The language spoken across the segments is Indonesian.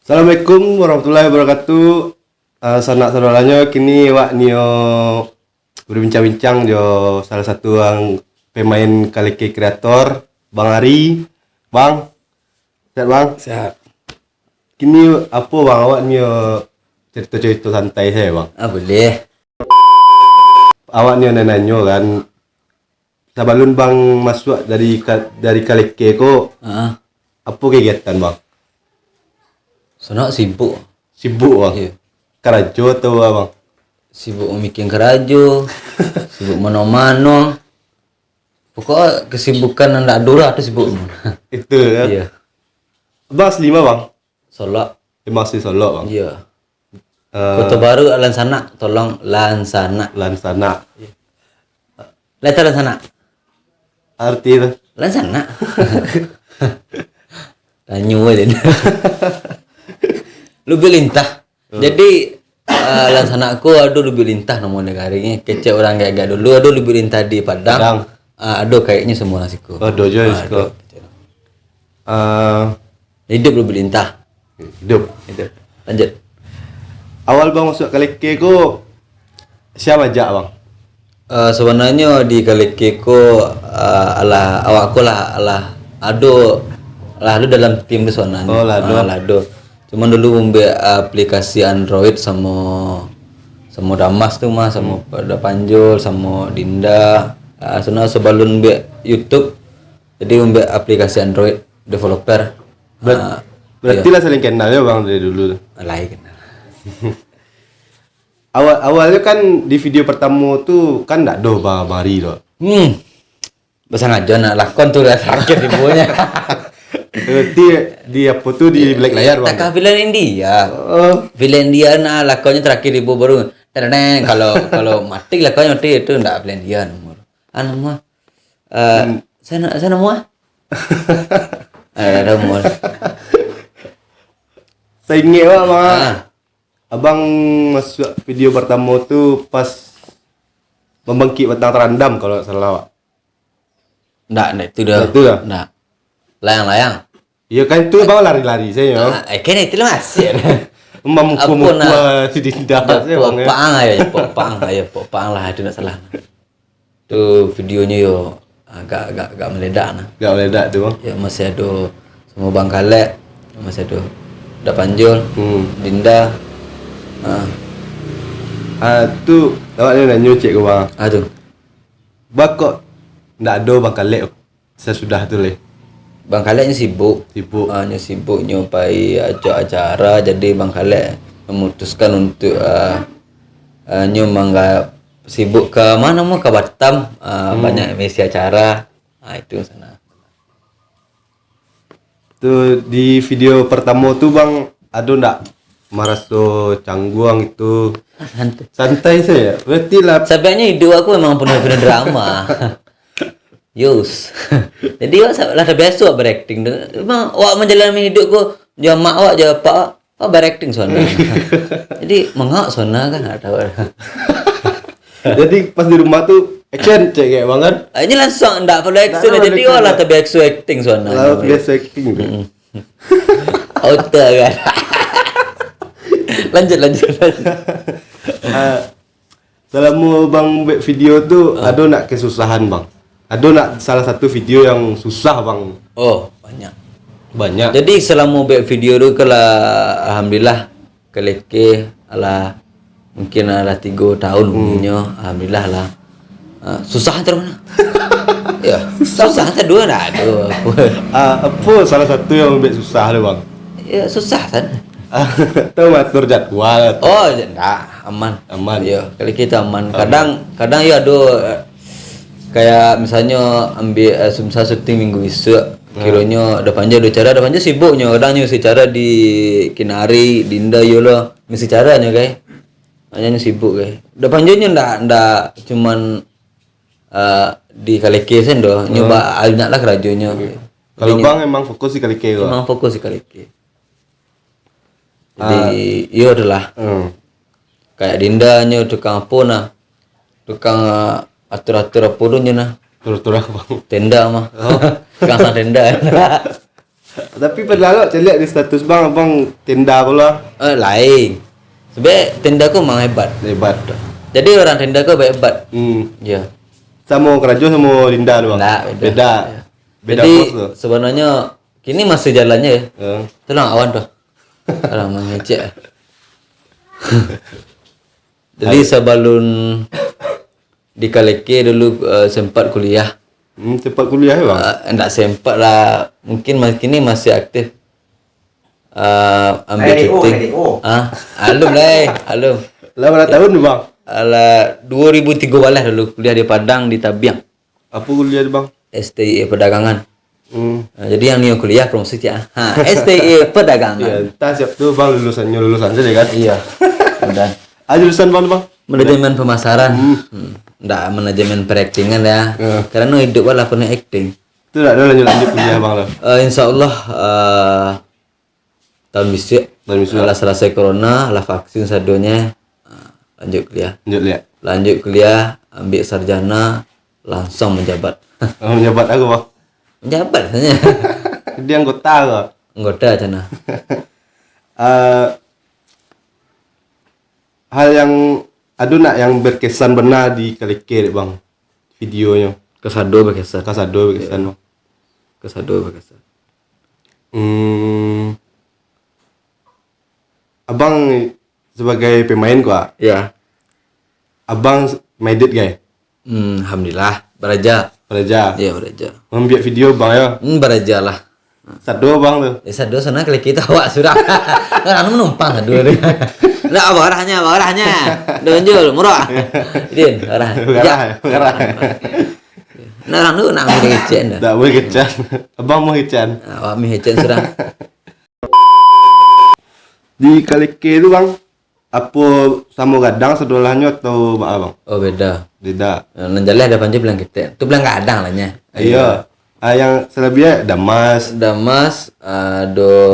Assalamualaikum warahmatullahi wabarakatuh. Sanak saudaranya kini wak nio berbincang-bincang jo salah satu yang pemain kaliki kreator Bang Ari. Bang, sehat bang? Sehat. Kini apa bang awak nio cerita-cerita santai saya bang? Boleh. Awak nio nanyo kan sabalun bang masuk dari kaliki ko apa kegiatan bang? Sono sibuk. Sibuk bang? Iya. Kerajo atau apa bang? Sibuk bikin kerajo, sibuk mano-mano. Pokoknya kesibukan yang tak dura tu sibuk. Itu ya? Iya. Bang asli mana bang? Solok. Emang asli Solo bang? Iya. Kota Baru Lansana, tolong Lansana. Lansana. Letak Lansana. Arti itu? Lansana. Tanyu aja. Lebih lintah. Jadi Lansana aku ada lebih lintah nama negaranya. Kecek orang kayak dulu ada lebih lintah di Padang. Ada kayaknya semua nasiku. Ada aja sih. Hidup lebih lintah. Hidup. Lanjut. Awal bang masuk Kaleke ko siapa ajak bang? Sebenarnya di Kalekeko ala awakku lah ado dalam tim di sana. Oh, lado. Cuman dulu membuat aplikasi Android sama Damas tuh mah sama pada Panjul sama Dinda. Soalnya sebelum buat YouTube jadi membuat aplikasi Android developer. Berarti lah saling kenal ya bang dari dulu. Lain kenal. Awalnya kan di video pertama tuh kan ndak do bang Mari loh. Bahasa ngajon nak lakon tuh udah terakhir ibunya. Berarti di apa tuh di black layar bang? Tak villain India. Villain India nah lakonnya terakhir ibu baru. Tereng kalau mati lakonnya mati itu ndak villain India nomor. Mah. Sana mah. Ada nomor. Saya ingat bang. Abang masuk video pertama tuh pas membangkit batang terandam kalau nggak salah Pak. Nggak itu dah. Itu dah. Nggak. Layang-layang. Iya kan itu bang lari-lari saya. Kan itu lah masih. Memukul si Dinda saya bang ya. Popang lah itu nggak salah. Tuh videonya yo agak meledak nah. Gak meledak tuh bang. Ya masih ada sama Bang Kalek, masih ada Panjul, Dinda. Tu awak ni nak nyucik ke bang? Aduh. Bang kok ndak ada bang Kalek sesudah tu leh. Bang Kaleknya sibuk. Hanya sibuk nyupai acara jadi Bang Kalek memutuskan untuk nyumbang sibuk ke mana mau ke Batam, banyak misi acara. Itu sana. Tu di video pertama tu bang ada ndak meraso cangguang itu santai saya. Berarti lah Sebenarnya hidup aku memang penuh drama. Yus. Jadi lah biasa berakting. Memang awak menjalani hidupku dia mak awak dia pak berakting sana. Jadi mengak sana kan ada. Jadi pas di rumah tuh action cek kayak banget. Ini langsung ndak perlu action jadi lah terbiasa acting sana. Lalu biasa acting tu. Auto kan. lanjut. Selama bang buat video tu ada nak kesusahan bang? Ada nak salah satu video yang susah bang? Oh, banyak. Banyak. Jadi selama buat video tu kalau alhamdulillah keleke ala mungkin ala 3 tahun umurnya alhamdulillah lah. Susah terus mana? Ya, susah tak dua dah ada. Apa salah satu yang buat susah tu bang? Ya susah kan. Tahu ngatur jadwal. Oh, enggak, aman. Ya, kali kita aman. Kadang ya ada kayak misalnya ambil misal syuting minggu esok kiranya depannya ada cara sibuknya kadangnya secara di Kinari Dinda yola mesti caranya guys hanya sibuk guys depannya ndak cuman di Kaleke sen doh nyoba banyak lah kerajonya. Kalau bang emang fokus di Kaleke kok. Emang fokus di Kaleke. Jadi iya adalah kayak Dinda nya tukang apa nah tukang atur-atur apa dulu nya nah Tur-tur aku bang. tenda mah tukang tenda Tapi padahal saya lihat di status bang, abang tenda pula. Lain. Sebenarnya tenda ku memang hebat. Hebat. Jadi orang tenda ku hebat. Ya. Sama Kerajo sama Linda doang. Enggak, Beda. Ya. Beda Jadi pos tuh. sebenarnya kini masih jalannya ya. Tolong awan tuh. Alah mengecek. Jadi sebelum di Kaleke dulu sempat kuliah. Cepat kuliah ya bang. Enggak sempat lah. Mungkin kini masih aktif. Ambil cuti. Alum lah, alum. Lah berapa tahun tuh bang? Ala 2003 balas dulu kuliah di Padang di Tabiang. Apa kuliah bang? STI Perdagangan. Jadi yang Nio kuliah promosi ya. STI Perdagangan. Iya, entah siap tuh bang lulusan saja kan? Iya. Udah. Jurusan bang? Manajemen pemasaran. Nggak manajemen peraktingan ya. Karena hidup lah penuh acting. Itu tidak ada lanjut kuliah bang lo? Insya Allah tahun besok. Setelah selesai corona, lah vaksin sadonya lanjut kuliah. Lanjut kuliah, ambil sarjana, langsung menjabat. Menjabat aku bang? Menjabat saja. Dia anggota kok? Anggota cina. Hal yang ada nak yang berkesan benar di Kaleke bang, videonya. Kesado berkesan. Kasado berkesan bang. Kesado berkesan. Abang sebagai pemain kok? Ya. Abang medit guys? Alhamdulillah. Beraja. Iya beraja. Membuat video bang ya? Beraja lah. Sado bang tuh? Sado sana kalau kita awak sudah. Kan menumpang sado dia. Nggak apa arahnya. Donjol murah. Din arah. Arah. Nah orang tu nak ambil kecen dah. Tak boleh kecan. Abang mau kecan. Awak mi kecen sudah. Di Kaleke itu bang, apa sama gadang sedolahnya atau apa bang? Oh beda. Beda. Nanjaleh ada panjang bilang kecen. Tu bilang gadang lah nya. Iya. Yang selebihnya Damas, ado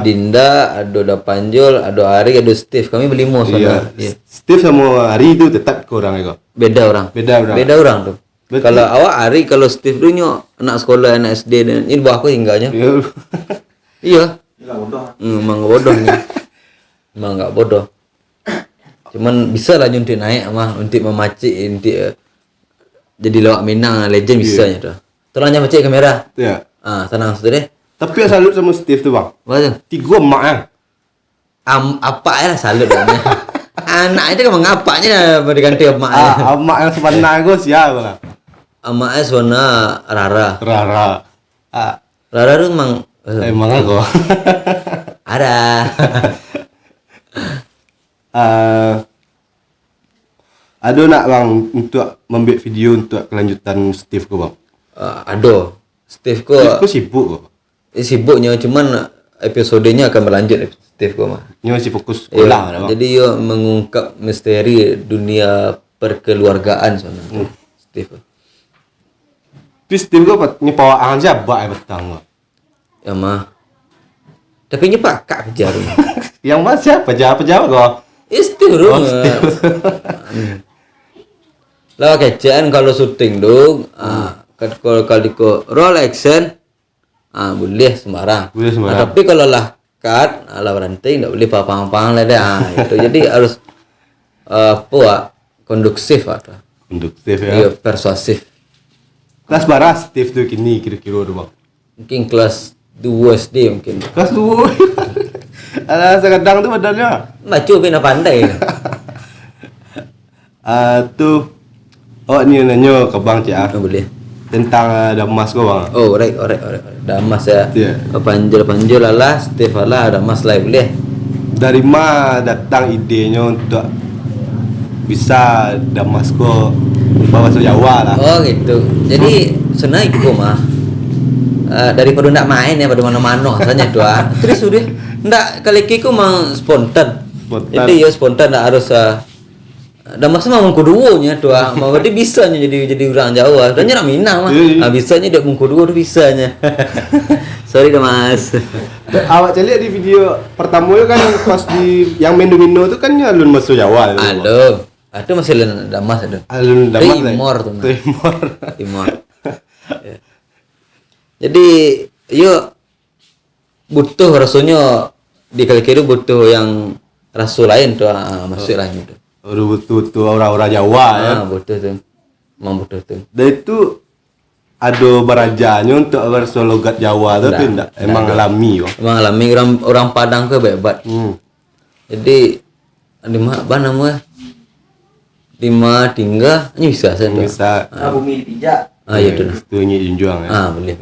Dinda, ado Dapanjol, ado Ari, ado Steve. Kami berlima sana. Iya. Steve sama Ari itu tetap kurang ya kok? Beda orang tuh. Betul. Kalau awak Ari, kalau Steve dulu anak sekolah, anak SD dan ini buah aku hingganya. Iya. Emang nggak bodoh nih. Emang nggak bodoh. Cuman bisa lah nyuntik naik mah untuk memacik untuk jadi lawak Minang legend bisa nya tuh. Tolongnya macik kamera. Iya. Tenang sudah deh. Tapi ya salut sama Steve tuh bang. Betul. 3 emak ya. Apa ya salut dong. Anak itu kan mengapanya berganti emaknya. Emak yang sebenarnya gue siapa lah? Emaknya Sona Rara. Rara tuh emang Emang aku. ada. Ada nak bang untuk membuat video untuk kelanjutan Steve kok bang? Ada. Steve ko sibuk kok. Sibuknya cuman episodenya akan berlanjut Steve ko mah. Ini masih fokus sekolah bang. Jadi yo mengungkap misteri dunia perkeluargaan soalnya. Steve. Tapi Steve kok nyepawaan siapa ya betang kok? Ya mah. Tapi nyepak kak kejar. Yang mas siapa? Jawab kok. Steve dong. Lah kecen kalau syuting dong. Kalau ko roll action boleh sembarang. Tapi kalau lah cut ala berhenti enggak boleh papang-papang lah dah. Itu jadi harus kondusif atau konduktif ya. Iya, persuasif. Kelas berapa Steve tuh kini kira-kira tuh bang? Mungkin kelas 2 SD mungkin. Kelas 2. Ada sekadang tuh badannya. Macu pina pandai. Tuh ini nanya ke bang Cia. Boleh. Tentang Damas kok bang. Oh, alright. Damas ya. Panjul lah, Steve lah, Damas lah boleh. Dari mana datang idenya untuk bisa Damas kok bahasa Jawa lah? Oh gitu. Jadi sebenarnya itu mah daripada ndak main ya pada mana-mana rasanya doa. Terus udah ndak kali kiku mah spontan. Jadi ya spontan ndak harus Damas mah mengko duonya doa. Mau berarti bisanya jadi orang Jawa. Dan nyerah Minang mah. Bisanya dak mengko duo bisanya. Sorry Damas. Awak cari di video pertama kan pas di yang Mendo-Mendo itu kan alun masuk Jawa. Alun. Itu masih alun Damas itu. Alun Damas. Timor tuh. Timor. Jadi yuk butuh rasanya di kali itu butuh yang rasu lain tuh masuk lah gitu. Udah butuh orang-orang Jawa ya. Butuh tuh. Memang butuh tuh. Dan itu ada berajanya untuk versi logat Jawa tuh enggak. Emang alami yo. Emang alami orang Padang ke bebat. Jadi di apa namanya? Lima tinggal ini bisa saya tuh. Bisa. Bumi dipijak. Iya tuh. Itu nyi junjung ya. Boleh.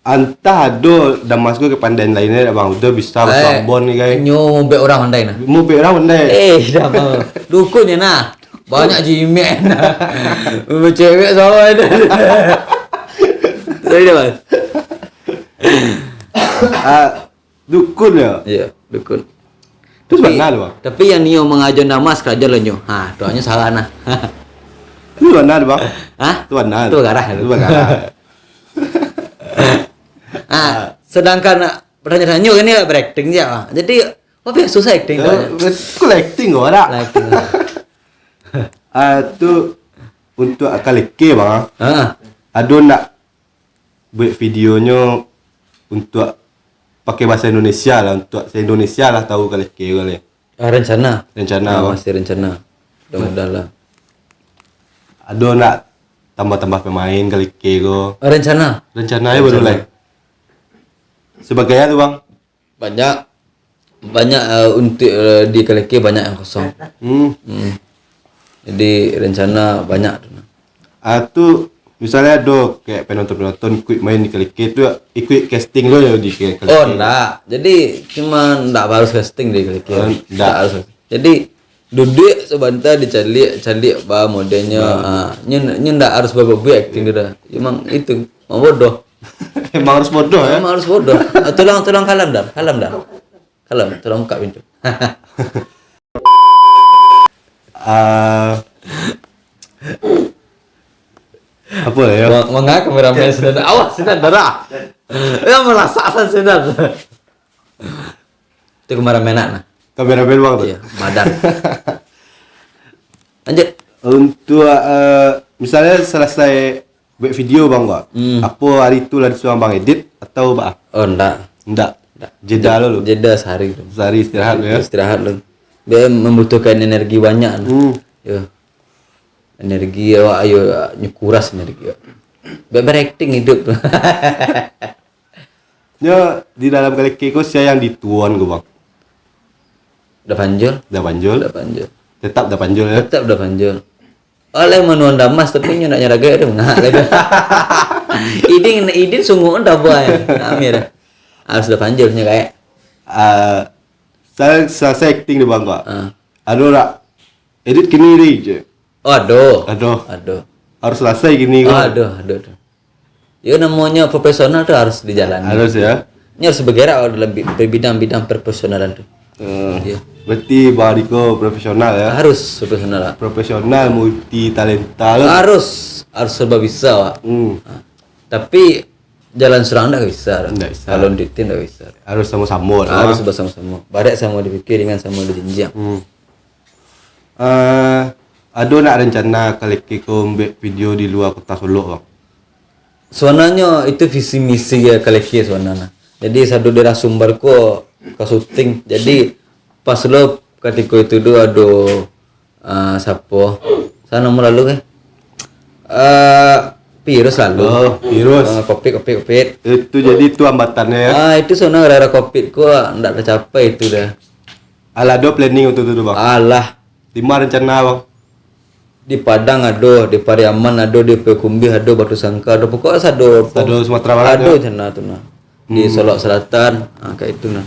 Antah ada Damasku kepandaian lainnya bang udah bisa Ambon nih guys. Nyo be orang pandai nah. Mau be orang pandai. Dah mau. Dukun ya nah. Banyak jimek nah. Cewek sama itu. Tadi dah bang. Dukun ya. Iya, dukun. Terus mana lu bang? Tapi yang Nio mengajar Damas kerja lah Nio. Doanya salah nah. Itu mana bang? Itu mana? Itu garah. Itu garah. Sedangkan pertanyaan Nio ini lah berakting ya. Jadi susah acting tuh. Collecting kok ada. Acting. Itu untuk kaleke bang. Ada nak buat videonya untuk pakai bahasa Indonesia lah untuk saya Indonesia lah tahu kaleke kali. Rencana. Masih rencana. Mudah-mudahan lah. Ada nak tambah-tambah pemain kaleke ko. Rencananya baru lah. Sebagai apa bang? Banyak untuk di kaleke banyak yang kosong. Jadi rencana banyak tuh. Itu misalnya ada kayak penonton ikut main di kaleke itu ikut casting lo ya di kaleke. Enggak. Jadi cuma enggak harus casting di kaleke. Enggak harus. Jadi duduk sebentar dicari bah modelnya. Nyen enggak harus bawa acting dah. Emang itu mau bodoh. Emang harus bodoh ya? Emang harus bodoh. Tolong kalam dah. Tolong buka pintu. Apa ya? Mengapa kameramen sedang awas sedang darah. Ya melasakan sedang. Itu kameramen nah. Kameramen bang tuh. Iya, badan. Lanjut. Untuk misalnya selesai buat video bang gak? Apa hari itu lah disuruh bang edit atau apa? Oh enggak. Jeda lo. Jeda sehari. Sehari istirahat lo ya? Istirahat lo. Dia membutuhkan energi banyak. Ya. Energi ayo nyekuras energi. Berakting hidup. Ya di dalam kaleke ko siya yang dituan gue bang. Udah panjul. Tetap dah panjul ya? Tetap udah panjul. Oleh menuan Damas tapi nyo nak nyaraga ada ngak lagi. Idin sungguh dah buat Amir. Harus udah panjulnya kayak saya selesai acting di bang kok. Aduh nak edit kini je. Aduh. Harus selesai gini kok. Aduh. Ya namanya profesional tuh harus dijalani. Harus ya. Ini harus bergerak dalam bidang-bidang profesionalan tuh. Iya. Berarti Bang Riko profesional ya? Harus profesional lah. Profesional, multi talenta lah. Harus serba bisa Pak. Tapi jalan serang enggak bisa. Kalau di tim enggak bisa. Harus sama-sama lah. Harus bersama-sama. Badak sama dipikir dengan sama dijenjang. Ada nak rencana kaleke ko mbek video di luar kota Solo bang? Sebenarnya itu visi misi ya kaleke sebenarnya. Jadi satu daerah Sumbar ko ke syuting. Jadi pas lo ketika itu do ada siapa? Sana mau lalu kan? Virus lalu. Virus. Covid. Itu jadi itu hambatannya ya? Itu soalnya gara-gara Covid ko ndak tercapai itu dah. Ada planning untuk itu bang? Alah. Di mana rencana bang? Di Padang ada, di Pariaman ada, di Pekumbi ada, Batu Sangka ada, pokoknya ada. Ada Sumatera Barat ada sana tuh nah. Di Solok Selatan, kayak itu nah.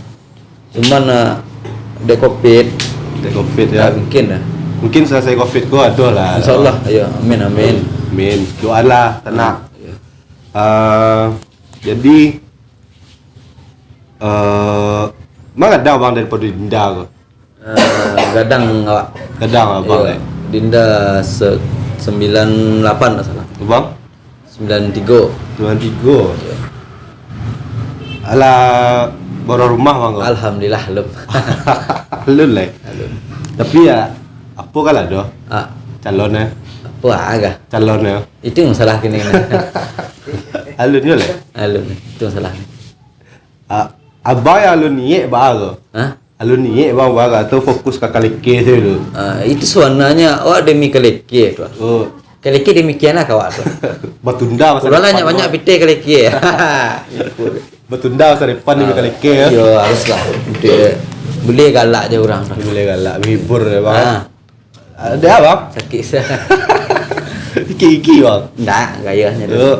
Cuman ada Covid ya. Mungkin selesai Covid ko ada lah. Insyaallah, ayo amin. Doa lah tenang. Jadi mang ada bang daripada Dinda ko? Gadang abang iya. Dinda 98 tak salah. Bang? 93. Iya. Alah baru rumah bang ko? Alhamdulillah lep. Alun lah. Tapi ya apa kalau ada? Calon ya? Apa agak? Calon ya? Itu yang salah kini. Alun ya lah? Alun itu yang salah. Abang yang alun niat baru. Hah? Alun niat bang baru atau fokus ke kalike tu dulu. Itu sebenarnya awak demi keleke tu. Oh, Keleke demikianlah kawak tu. bertunda masa Udah depan. banyak pite keleke. Bertunda masa depan demi kalike ya. Yo haruslah. Dia boleh galak je orang tu. Boleh galak, menghibur ya bang. Ah, Ada bang? sakit sah. Iki bang. Enggak, gayanya tu. Oh.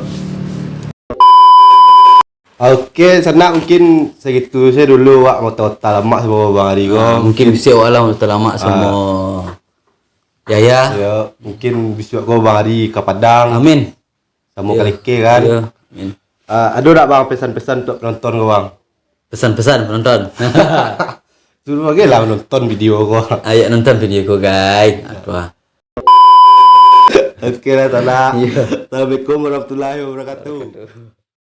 Okey, Sanak mungkin segitu saya dulu wak mau total lemak sama bang Ari ko. Mungkin bisa awak lah terlama sama Yaya. Ya, mungkin besok ko bang Ari ke Padang Amin. sama kalike kan. Ya, amin. Ada tak bang pesan-pesan untuk penonton ko bang? Pesan-pesan penonton. Suruh bagi lah nonton video ko. Ayo nonton video ko guys. Aduh. Okey lah Sanak. Ya. Assalamualaikum warahmatullahi wabarakatuh.